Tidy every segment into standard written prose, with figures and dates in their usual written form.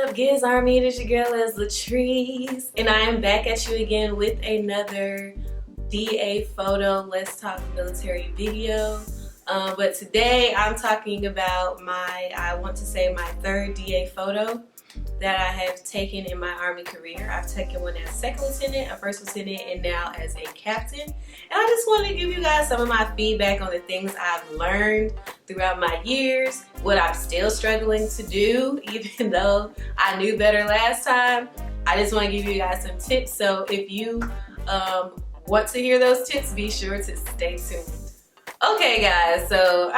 up, Giz Army? It is your girl, LATRICE, and I am back at you again with another DA photo Let's Talk Military video. But today I'm talking about my third DA photo that I have taken in my Army career. I've taken one as second lieutenant, a first lieutenant, and now as a captain. And I just want to give you guys some of my feedback on the things I've learned throughout my years, what I'm still struggling to do, even though I knew better last time. I just want to give you guys some tips. So if you want to hear those tips, be sure to stay tuned. Okay guys, so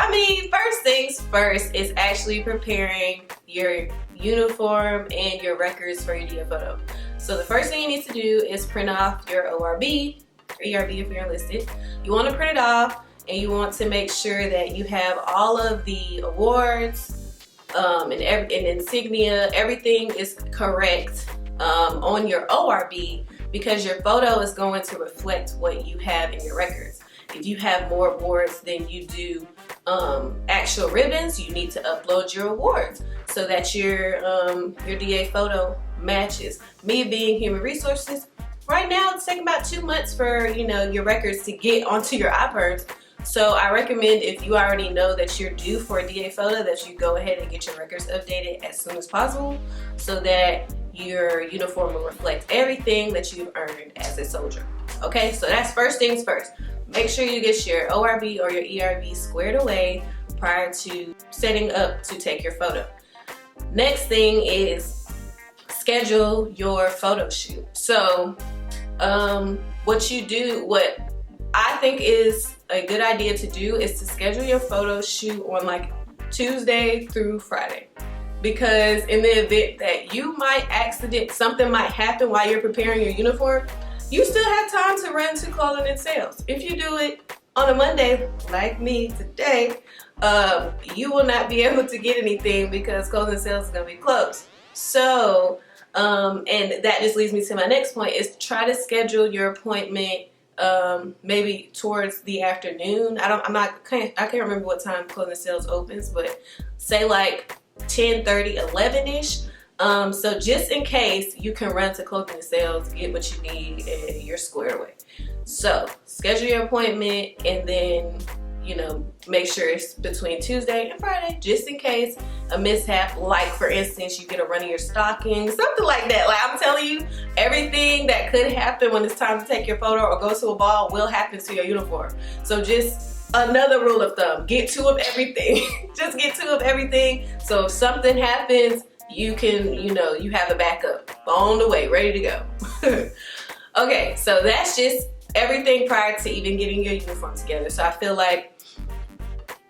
first things first is actually preparing your uniform and your records for your DA photo. So the first thing you need to do is print off your ORB, or ERB if you're enlisted. You want to print it off, and you want to make sure that you have all of the awards and insignia, everything is correct on your ORB, because your photo is going to reflect what you have in your records. If you have more awards than you do actual ribbons, you need to upload your awards so that your DA photo matches. Me being human resources, right now it's taking about 2 months for your records to get onto your iPerms. So I recommend, if you already know that you're due for a DA photo, that you go ahead and get your records updated as soon as possible so that your uniform will reflect everything that you've earned as a soldier. Okay, so that's first things first. Make sure you get your ORB or your ERB squared away prior to setting up to take your photo. Next thing is schedule your photo shoot. So what I think is a good idea to do is to schedule your photo shoot on like Tuesday through Friday. Because in the event that you might something might happen while you're preparing your uniform, you still have time to run to clothing and sales. If you do it on a Monday, like me today, you will not be able to get anything because clothing and sales is gonna be closed. So, and that just leads me to my next point, is try to schedule your appointment maybe towards the afternoon. I can't remember what time clothing and sales opens, but say like 10:30, 11-ish. So just in case, you can run to clothing and sales, get what you need, and you're squared away. So schedule your appointment, and then make sure it's between Tuesday and Friday, just in case a mishap, like for instance you get a run of your stockings, something like that. Like, I'm telling you, everything that could happen when it's time to take your photo or go to a ball will happen to your uniform. So just another rule of thumb, get 2 of everything. Just get 2 of everything, so if something happens, you can, you have a backup on the way, ready to go. Okay, so that's just everything prior to even getting your uniform together. So I feel like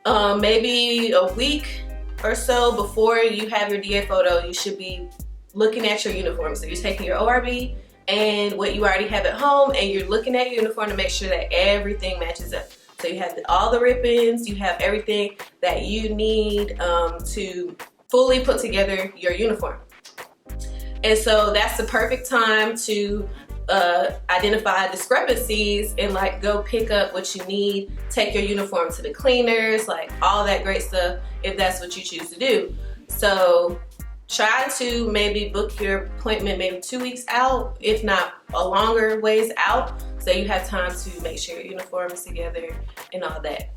maybe a week or so before you have your DA photo, you should be looking at your uniform. So you're taking your ORB and what you already have at home, and you're looking at your uniform to make sure that everything matches up. So you have all the ribbons, you have everything that you need to fully put together your uniform. And so that's the perfect time to identify discrepancies and like go pick up what you need, take your uniform to the cleaners, like all that great stuff, if that's what you choose to do. So try to maybe book your appointment maybe 2 weeks out, if not a longer ways out, so you have time to make sure your uniform is together and all that.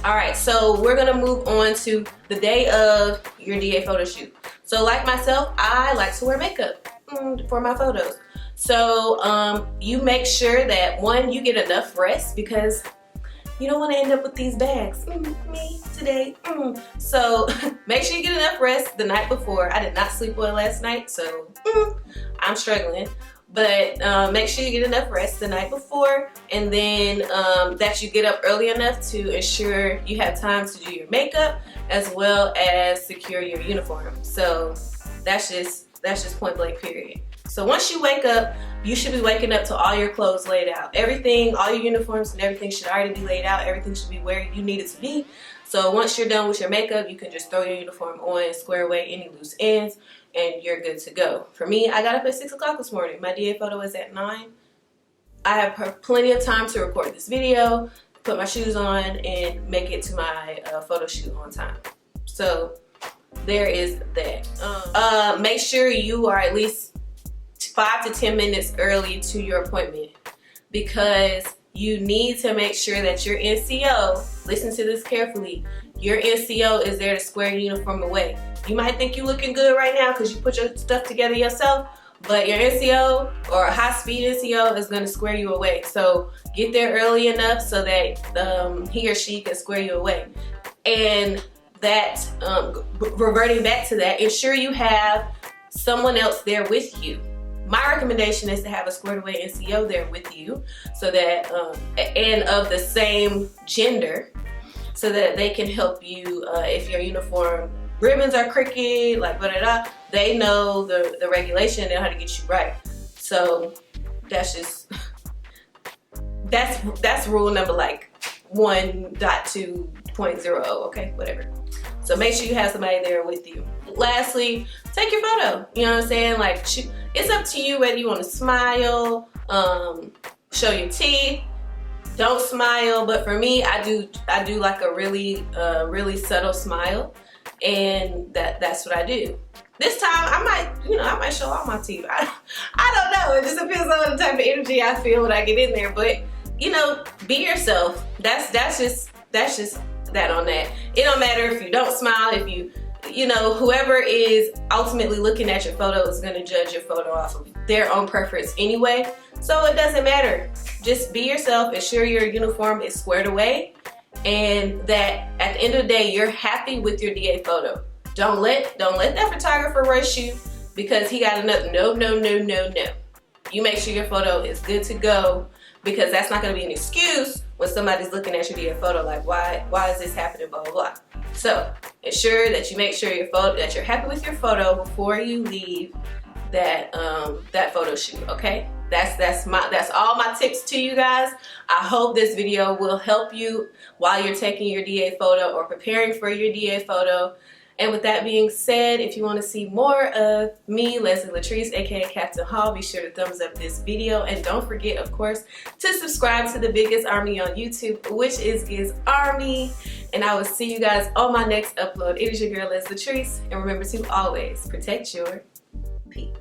Alright, so we're gonna move on to the day of your DA photo shoot. So like myself, I like to wear makeup for my photos. So you make sure that, one, you get enough rest, because you don't want to end up with these bags. Me today. So make sure you get enough rest the night before. I did not sleep well last night, so I'm struggling. But make sure you get enough rest the night before, and then that you get up early enough to ensure you have time to do your makeup as well as secure your uniform. So that's just point blank period. So once you wake up, you should be waking up to all your clothes laid out. Everything, all your uniforms and everything should already be laid out. Everything should be where you need it to be. So once you're done with your makeup, you can just throw your uniform on, square away any loose ends, and you're good to go. For me, I got up at 6 o'clock this morning. My DA photo is at 9. I have plenty of time to record this video, put my shoes on, and make it to my photo shoot on time. So there is that. Make sure you are at least 5 to 10 minutes early to your appointment, because you need to make sure that your NCO, listen to this carefully, your NCO is there to square your uniform away. You might think you're looking good right now because you put your stuff together yourself, but your NCO or a high-speed NCO is going to square you away. So get there early enough so that he or she can square you away. And that, reverting back to that, ensure you have someone else there with you. My recommendation is to have a squared away NCO there with you, so that, and of the same gender, so that they can help you if your uniform ribbons are crooked, like they know the regulation and know how to get you right. So that's just, that's rule number like 1.2.0, okay, whatever. So make sure you have somebody there with you. Lastly, take your photo. You know what I'm saying? Like, it's up to you whether you want to smile, show your teeth, don't smile. But for me, I do like a really subtle smile, and that's what I do. This time I might show all my teeth. I don't know. It just depends on the type of energy I feel when I get in there. But be yourself. That's just that on that. It don't matter if you don't smile, if whoever is ultimately looking at your photo is going to judge your photo off of their own preference anyway. So it doesn't matter. Just be yourself. Ensure your uniform is squared away, and that at the end of the day, you're happy with your DA photo. Don't let that photographer rush you because he got another no. You make sure your photo is good to go, because that's not going to be an excuse when somebody's looking at your DA photo like, why is this happening, blah, blah, blah. So ensure that you make sure that you're happy with your photo before you leave that photo shoot, okay? That's all my tips to you guys. I hope this video will help you while you're taking your DA photo or preparing for your DA photo. And with that being said, if you want to see more of me, Leslie Latrice, aka Captain Hall, be sure to thumbs up this video. And don't forget, of course, to subscribe to the biggest army on YouTube, which is Giz Army. And I will see you guys on my next upload. It is your girl, Leslie Latrice. And remember to always protect your peace.